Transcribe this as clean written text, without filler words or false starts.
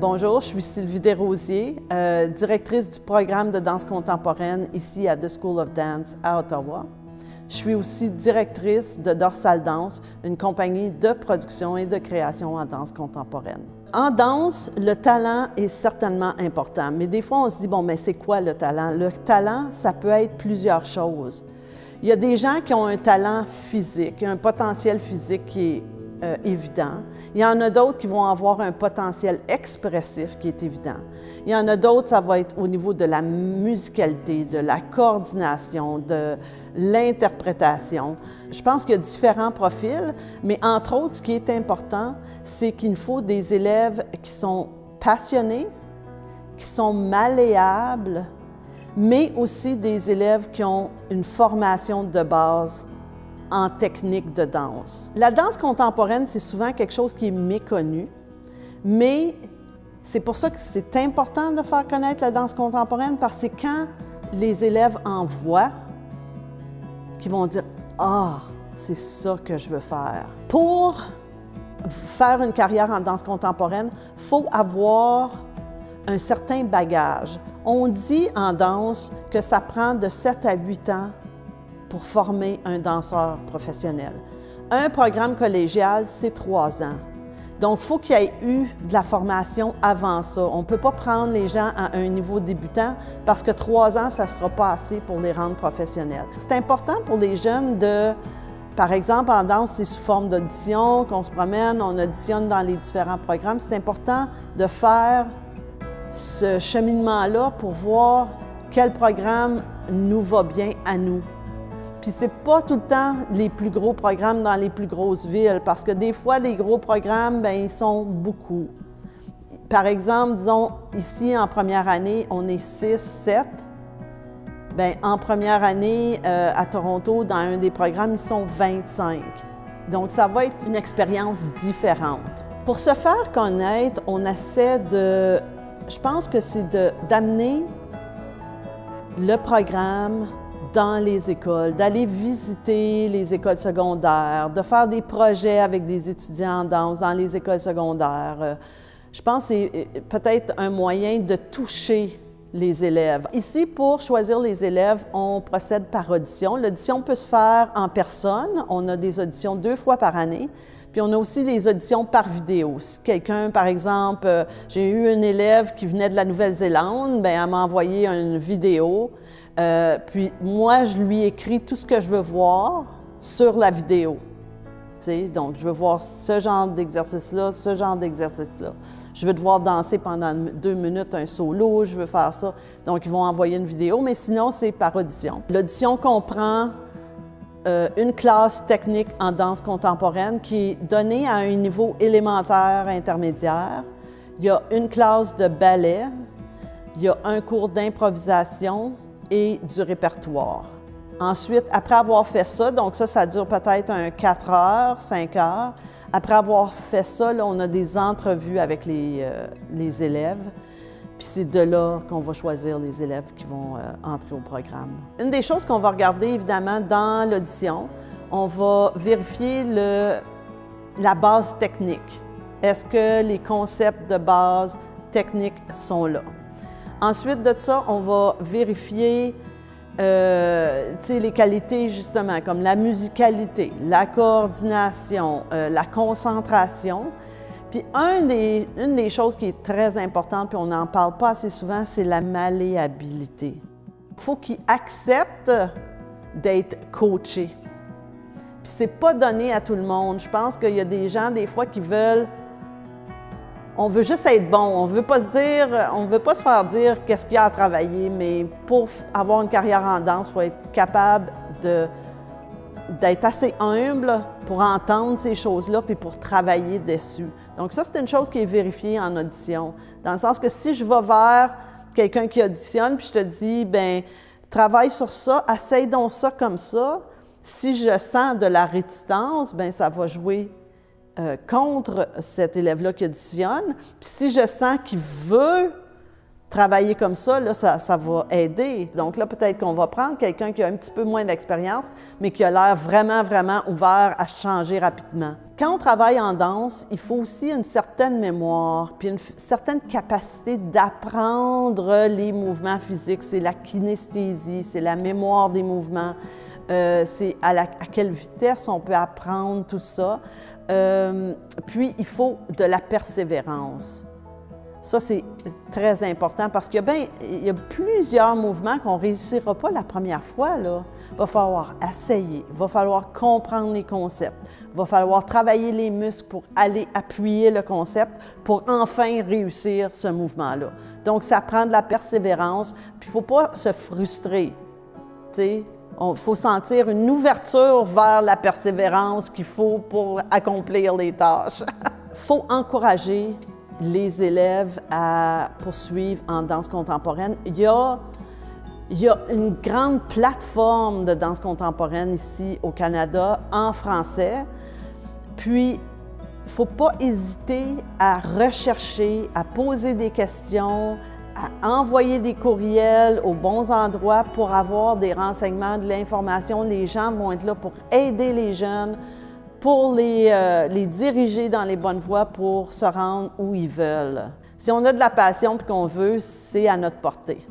Bonjour, je suis Sylvie Desrosiers, directrice du programme de danse contemporaine ici à The School of Dance à Ottawa. Je suis aussi directrice de Dorsal Danse, une compagnie de production et de création en danse contemporaine. En danse, le talent est certainement important, mais des fois on se dit, bon, mais c'est quoi le talent? Le talent, ça peut être plusieurs choses. Il y a des gens qui ont un talent physique, un potentiel physique qui est évident. Il y en a d'autres qui vont avoir un potentiel expressif qui est évident. Il y en a d'autres, ça va être au niveau de la musicalité, de la coordination, de l'interprétation. Je pense qu'il y a différents profils, mais entre autres, ce qui est important, c'est qu'il faut des élèves qui sont passionnés, qui sont malléables, mais aussi des élèves qui ont une formation de base en technique de danse. La danse contemporaine, c'est souvent quelque chose qui est méconnu, mais c'est pour ça que c'est important de faire connaître la danse contemporaine, parce que quand les élèves en voient, qu'ils vont dire « Ah, c'est ça que je veux faire ». Pour faire une carrière en danse contemporaine, il faut avoir un certain bagage. On dit en danse que ça prend de 7 à 8 ans pour former un danseur professionnel. Un programme collégial, c'est 3 ans. Donc, il faut qu'il y ait eu de la formation avant ça. On ne peut pas prendre les gens à un niveau débutant parce que 3 ans, ça ne sera pas assez pour les rendre professionnels. C'est important pour les jeunes de, par exemple, en danse, c'est sous forme d'audition, qu'on se promène, on auditionne dans les différents programmes. C'est important de faire ce cheminement-là pour voir quel programme nous va bien à nous. Puis c'est pas tout le temps les plus gros programmes dans les plus grosses villes, parce que des fois, les gros programmes, bien, ils sont beaucoup. Par exemple, disons, ici, en première année, on est 6, 7. Bien, en première année, à Toronto, dans un des programmes, ils sont 25. Donc, ça va être une expérience différente. Pour se faire connaître, on essaie de... Je pense que c'est d'amener le programme dans les écoles, d'aller visiter les écoles secondaires, de faire des projets avec des étudiants en danse dans les écoles secondaires. Je pense que c'est peut-être un moyen de toucher les élèves. Ici, pour choisir les élèves, on procède par audition. L'audition peut se faire en personne. On a des auditions 2 fois par année. Puis on a aussi les auditions par vidéo. Si quelqu'un, par exemple, j'ai eu une élève qui venait de la Nouvelle-Zélande, bien, elle m'a envoyé une vidéo. Puis moi, je lui écris tout ce que je veux voir sur la vidéo. T'sais, donc, je veux voir ce genre d'exercice-là, ce genre d'exercice-là. Je veux te voir danser pendant 2 minutes un solo, je veux faire ça. Donc, ils vont envoyer une vidéo, mais sinon, c'est par audition. L'audition comprend une classe technique en danse contemporaine qui est donnée à un niveau élémentaire intermédiaire. Il y a une classe de ballet, il y a un cours d'improvisation et du répertoire. Ensuite, après avoir fait ça, donc ça dure peut-être 4 heures, 5 heures. Après avoir fait ça, là, on a des entrevues avec les élèves. Puis c'est de là qu'on va choisir les élèves qui vont entrer au programme. Une des choses qu'on va regarder, évidemment, dans l'audition, on va vérifier la base technique. Est-ce que les concepts de base technique sont là? Ensuite de ça, on va vérifier les qualités, justement, comme la musicalité, la coordination, la concentration. Puis une des choses qui est très importante, puis on n'en parle pas assez souvent, c'est la malléabilité. Il faut qu'ils acceptent d'être coachés. Puis c'est pas donné à tout le monde. Je pense qu'il y a des gens, des fois, qui veulent... On veut juste être bon, on veut pas se faire dire qu'est-ce qu'il y a à travailler, mais pour avoir une carrière en danse, il faut être capable d'être assez humble pour entendre ces choses-là puis pour travailler dessus. Donc ça, c'est une chose qui est vérifiée en audition, dans le sens que si je vais vers quelqu'un qui auditionne puis je te dis, bien, travaille sur ça, essaye donc ça comme ça, si je sens de la réticence, bien, ça va jouer contre cet élève-là qui auditionne. Puis si je sens qu'il veut Travailler comme ça, là, ça va aider. Donc là, peut-être qu'on va prendre quelqu'un qui a un petit peu moins d'expérience, mais qui a l'air vraiment, vraiment ouvert à changer rapidement. Quand on travaille en danse, il faut aussi une certaine mémoire, puis une certaine capacité d'apprendre les mouvements physiques. C'est la kinesthésie, c'est la mémoire des mouvements, c'est à quelle vitesse on peut apprendre tout ça. Puis, il faut de la persévérance. Ça, c'est très important parce qu'il y a plusieurs mouvements qu'on ne réussira pas la première fois, là. Il va falloir essayer, il va falloir comprendre les concepts, il va falloir travailler les muscles pour aller appuyer le concept pour enfin réussir ce mouvement-là. Donc, ça prend de la persévérance, puis il ne faut pas se frustrer, tu sais. Il faut sentir une ouverture vers la persévérance qu'il faut pour accomplir les tâches. Il faut encourager les élèves à poursuivre en danse contemporaine. Il y a une grande plateforme de danse contemporaine ici au Canada en français. Puis, il ne faut pas hésiter à rechercher, à poser des questions, à envoyer des courriels aux bons endroits pour avoir des renseignements, de l'information. Les gens vont être là pour aider les jeunes, pour les diriger dans les bonnes voies pour se rendre où ils veulent. Si on a de la passion et qu'on veut, c'est à notre portée.